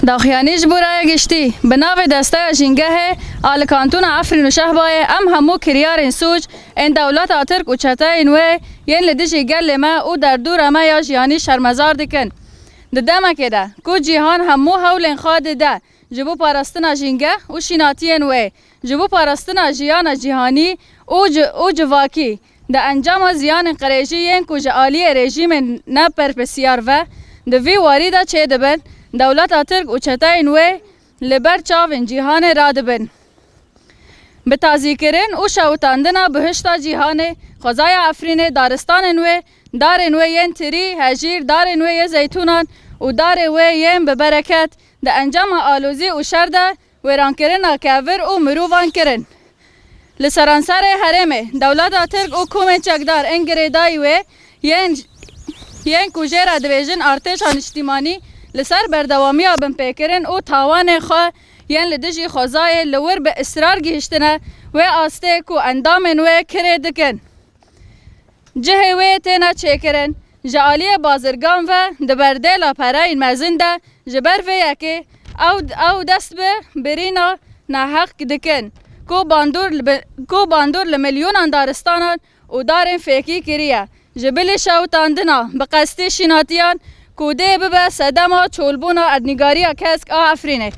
داخیانی جبورای گشتی به ناو دسته جنگه آل کانتون عفرین و شهبای ام همو کریار سوج این دولت آترک و چته اینوه ین لدیجی گل ما او در دور ما یا جیانی شرمزار دکن ددما که کو جهان همو حول خاد ده جبو پارستنا جنگه و شیناتی اینوه جبو پارستنا جیان جهانی او جواکی ده انجام زیان قریجی ین کو جالی رژیم نه پرپسیار و دوی واریدا چه دبن دولت آترک و چته اینوه لبر چاوین جیهان را دبن به تازی کرن او شوتاندنا بهشتا جیهان خزای عفرین دارستان اینوه دار اینوه ین تری هجیر دار اینوه زیتونان و دار اینوه ین ببرکت ده انجام آلوزی و شرده ویران کرن کافر و مروفان کرن لسرانسر حرمه دولت آترک و کومن چکدار انگره دایوه ین کوجه دویژن ارتش اجتماعی لسر بردوامی آبن پیکرن او تاوان خواه ین لدجی خوزای لور به اصرار گیشتنه و آسته کو اندام نوه کره دکن جه و تینا چه کرن جعالی بازرگان و دبرده لاپره مزنده جبر و یکی او دست به برینا نحق دکن کو باندور لملیون اندارستانان او دارن فیکی کریه جبل شوتاندنا بقصدی شیناتیان کوده ببه صدما چولبونا ادنگاری کسک آفرینه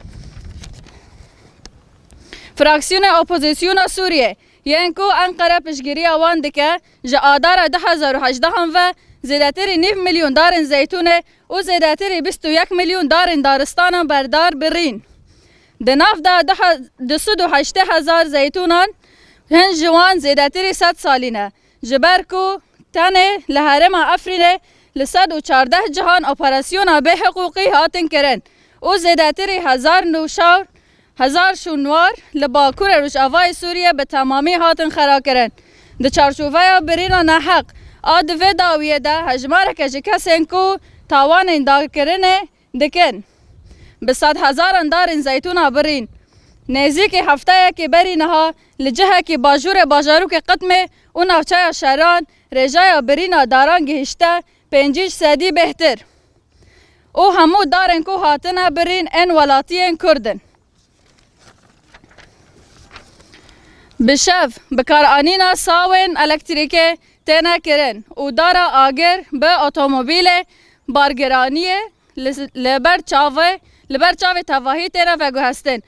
فراکسیون اپوزیسیون سوریه ینکو انقره پشگیری آوان دکه جا آدار 2018 و زیدتری 9 میلیون دارن زیتونه و زیدتری 21 میلیون دارن دارستان بردار برین دناف دا 208,000 زیتونان هن جوان زیدتری 100 سالینه جبرکو تنه لحرم افرینه لسد و 14 جهان اپراسیون به حقوقی هاتن کرن او زیدتری 1000 شونوار لباکور روشاوای سوریه به تمامی هاتن خرا کرن ده چارچوبه برینا نحق آدوه داویه ده هجماره که کسین کو تاوان اندار کرنه دکن به 100,000 اندار زیتون برین نیزی که هفته که برینها لجهه که باجارو که قدمه اون افچای شهران رجای برینا داران گهشته 5 سدی بهتر او همو دارن کو هاتنه برین ان ولاتین کردن بشف بکارانینا ساوین الکتریکه تنه کرن او دارا آگر به اتومبیل بارگرانیه لبر چاوه تواهی تنه وگو هستن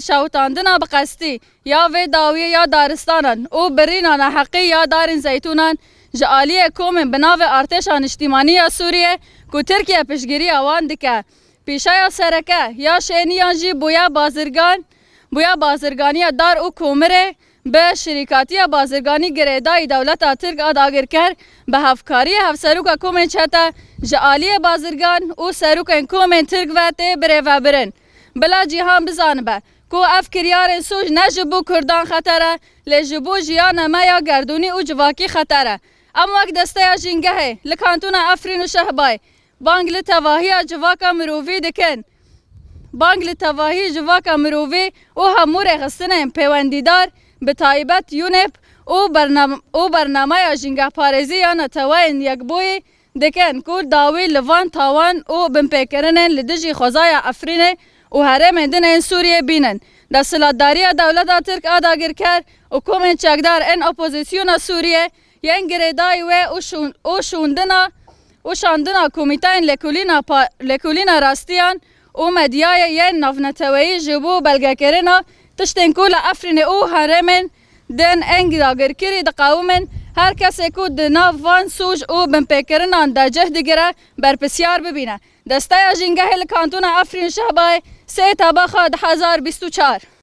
شوتاندنا بقصدی یا و داویه یا دارستانان او برینان حقی یا دارن زیتونان جعالی کومن بناو ارتش اجتماعی سوریه کو ترکیه پشگیری آوان دکه پیشای سرکه یا شینیان جی بویا بازرگانی دار او کومره به شریکاتی بازرگانی گریدای دولت ترک آداگر کرد به هفکاری هفسروک کومن چهتا جعالی بازرگان او سروک کومن ترک و تی بره و برن بلا جیهان بزانبه کو افکریار سوج نجبو کردان خطره لجبو جیان ما یا گردونی او جواکی خطره اما وقت دسته جنگه لکانتون افرین و شهبای بانگ لتواهی جواکا مروفی دکن بانگ لتواهی جواکا مروفی او همور غستنه پیوندیدار به تایبت یونپ او برنامه جنگه پارزی یا نتوین یک بوی دکن کو داوی لوان تاوان او بمپیکرنن لدجی خوزای افرینه و حرم دن سوریه بینن در سلطداری دولت ترک آداگر کرد و کومن چکدار ان اپوزیسیون سوریه ین گریدای و شاندنا کومیتاین لکولینا راستیان و مدیای ین نفنتوی جبو بلگه کرنا تشتین کول افرین او حرمن دن انگ داگر کری دقاومن هر کسی که دناف وان سوج او بمپیکرنان دا جهد گره برپسیار ببینه دسته جنگه لکانتون افرین شهبای 3 تابخ 2024